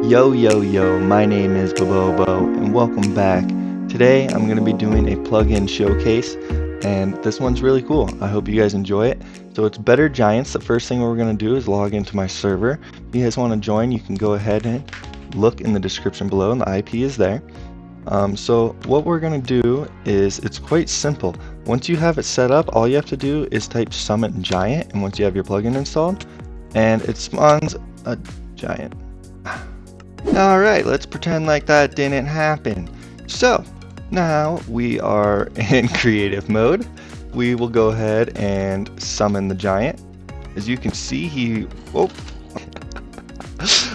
Yo yo yo, my name is Bobobo and welcome back. Today I'm going to be doing a plugin showcase and this one's really cool. I hope you guys enjoy it. So it's Better Giants. The first thing we're going to do is log into my server. If you guys want to join, you can go ahead and look in the description below and the IP is there. So what we're going to do is it's quite simple. Once you have it set up, all you have to do is type summon giant, and once you have your plugin installed, and it spawns a giant. Alright, let's pretend like that didn't happen. So, now we are in creative mode. We will go ahead and summon the giant. As you can see,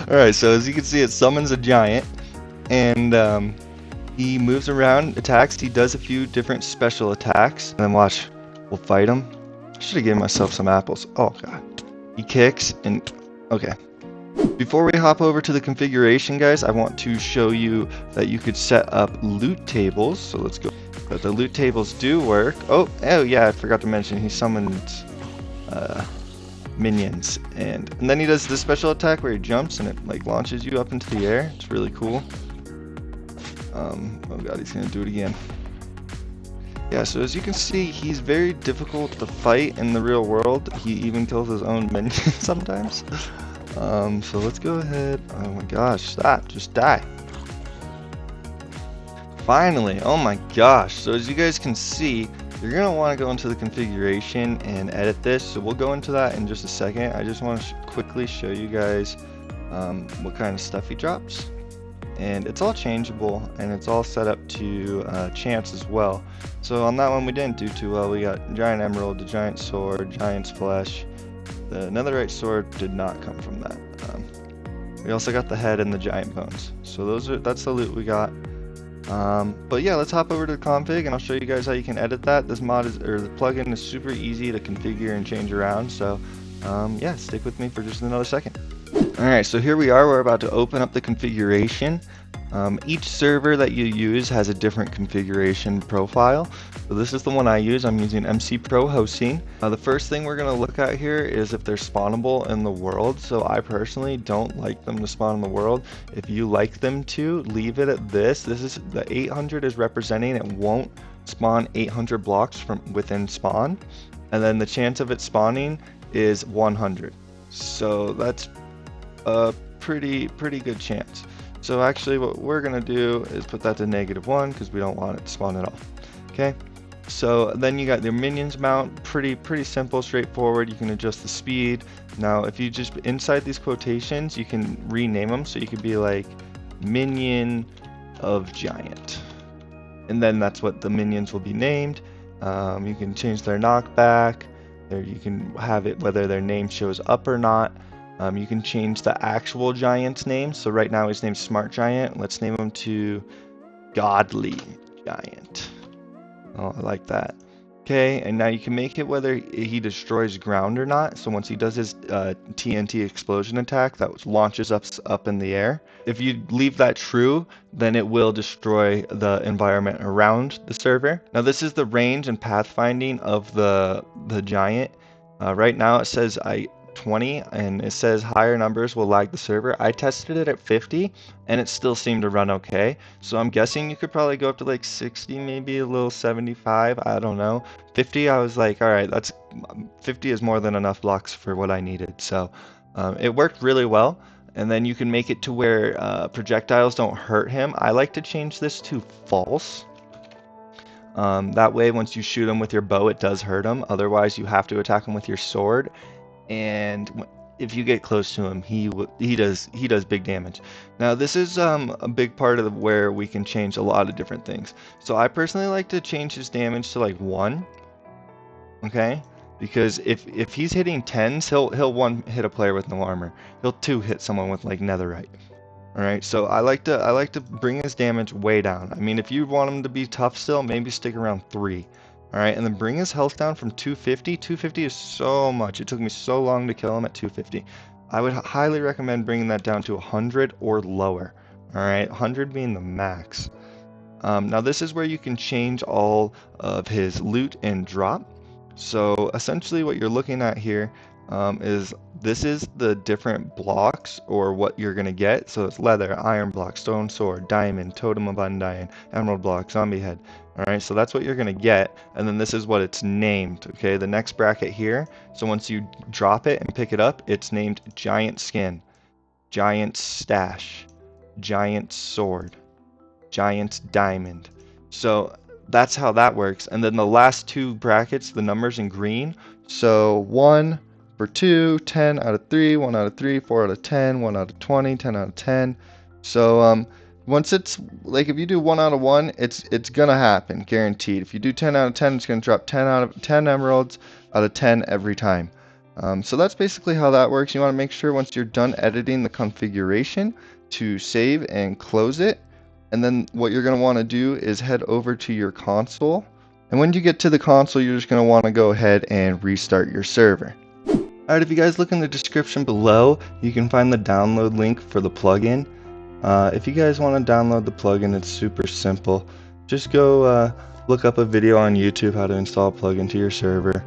Alright, so as you can see, it summons a giant. And he moves around, attacks. He does a few different special attacks. And then watch, we'll fight him. I should have given myself some apples. Oh, God. He kicks and... okay. Before we hop over to the configuration, guys, I want to show you that you could set up loot tables. So let's go. But the loot tables do work. Oh yeah, I forgot to mention he summons minions, and then he does this special attack where he jumps and it like launches you up into the air. It's really cool. Oh god, he's gonna do it again. Yeah, so as you can see, he's very difficult to fight in the real world. He even kills his own minions sometimes. So let's go ahead. Oh my gosh, stop, just die. Finally, oh my gosh. So as you guys can see, you're gonna want to go into the configuration and edit this. So we'll go into that in just a second. I just want to quickly show you guys what kind of stuff he drops. And it's all changeable, and it's all set up to chance as well. So on that one we didn't do too well. We got giant emerald, the giant sword, giant's flesh. The netherite sword did not come from that. We also got the head and the giant bones. So that's the loot we got. But yeah, let's hop over to the config and I'll show you guys how you can edit that. This the plugin is super easy to configure and change around. So yeah, stick with me for just another second. Alright, so here we are. We're about to open up the configuration. Each server that you use has a different configuration profile. So this is the one I use. I'm using MC Pro hosting. The first thing we're going to look at here is if they're spawnable in the world. So I personally don't like them to spawn in the world. If you like them to, leave it at this. This is the 800 is representing it won't spawn 800 blocks from within spawn. And then the chance of it spawning is 100. So that's a pretty good chance. So actually what we're gonna do is put that to -1 because we don't want it to spawn at all. Okay, so then you got your minions mount, pretty simple, straightforward. You can adjust the speed. Now if you just inside these quotations, you can rename them, so you could be like minion of giant, and then that's what the minions will be named. You can change their knockback, or you can have it whether their name shows up or not. You can change the actual giant's name. So right now his name's Smart Giant. Let's name him to Godly Giant. Oh, I like that. Okay, and now you can make it whether he destroys ground or not. So once he does his TNT explosion attack, that launches up in the air. If you leave that true, then it will destroy the environment around the server. Now this is the range and pathfinding of the giant. Right now it says 20, and it says higher numbers will lag the server. I tested it at 50 and it still seemed to run okay, so I'm guessing you could probably go up to like 60, maybe a little 75, I don't know. 50, I was like, all right, that's 50 is more than enough blocks for what I needed. So it worked really well. And then you can make it to where projectiles don't hurt him. I like to change this to false. That way once you shoot him with your bow, it does hurt him. Otherwise you have to attack him with your sword, and if you get close to him, he does big damage. Now this is a big part of where we can change a lot of different things. So I personally like to change his damage to like 1. Okay, because if he's hitting 10s, he'll 1 hit a player with no armor. He'll 2 hit someone with like netherite. All right, so I like to bring his damage way down. I mean, if you want him to be tough still, maybe stick around 3. Alright, and then bring his health down from 250. 250 is so much. It took me so long to kill him at 250. I would highly recommend bringing that down to 100 or lower. Alright, 100 being the max. Now this is where you can change all of his loot and drop. So essentially what you're looking at here, is this is the different blocks or what you're gonna get. So it's leather, iron block, stone sword, diamond, totem of undying, emerald block, zombie head. All right, so that's what you're gonna get, and then this is what it's named. Okay, the next bracket here. So once you drop it and pick it up, it's named giant skin, giant stash, giant sword, giant diamond. So that's how that works. And then the last two brackets, the numbers in green. So 1 for 2, 10 out of 3, 1 out of 3, 4 out of 10, 1 out of 20, 10 out of 10. So once it's like if you do 1 out of 1, it's gonna happen, guaranteed. If you do 10 out of 10, it's gonna drop 10 out of 10 emeralds out of 10 every time. So that's basically how that works. You want to make sure once you're done editing the configuration to save and close it. And then what you're going to want to do is head over to your console. And when you get to the console, you're just going to want to go ahead and restart your server. Alright, if you guys look in the description below, you can find the download link for the plugin. If you guys want to download the plugin, it's super simple. Just go look up a video on YouTube how to install a plugin to your server.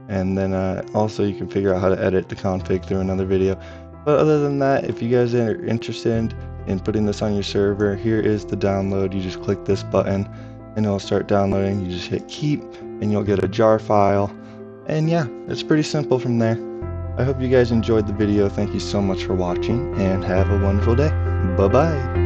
And then also you can figure out how to edit the config through another video. But other than that, if you guys are interested in putting this on your server, here is the download. You just click this button and it'll start downloading. You just hit keep and you'll get a jar file. And yeah, it's pretty simple from there. I hope you guys enjoyed the video. Thank you so much for watching and have a wonderful day. Bye bye.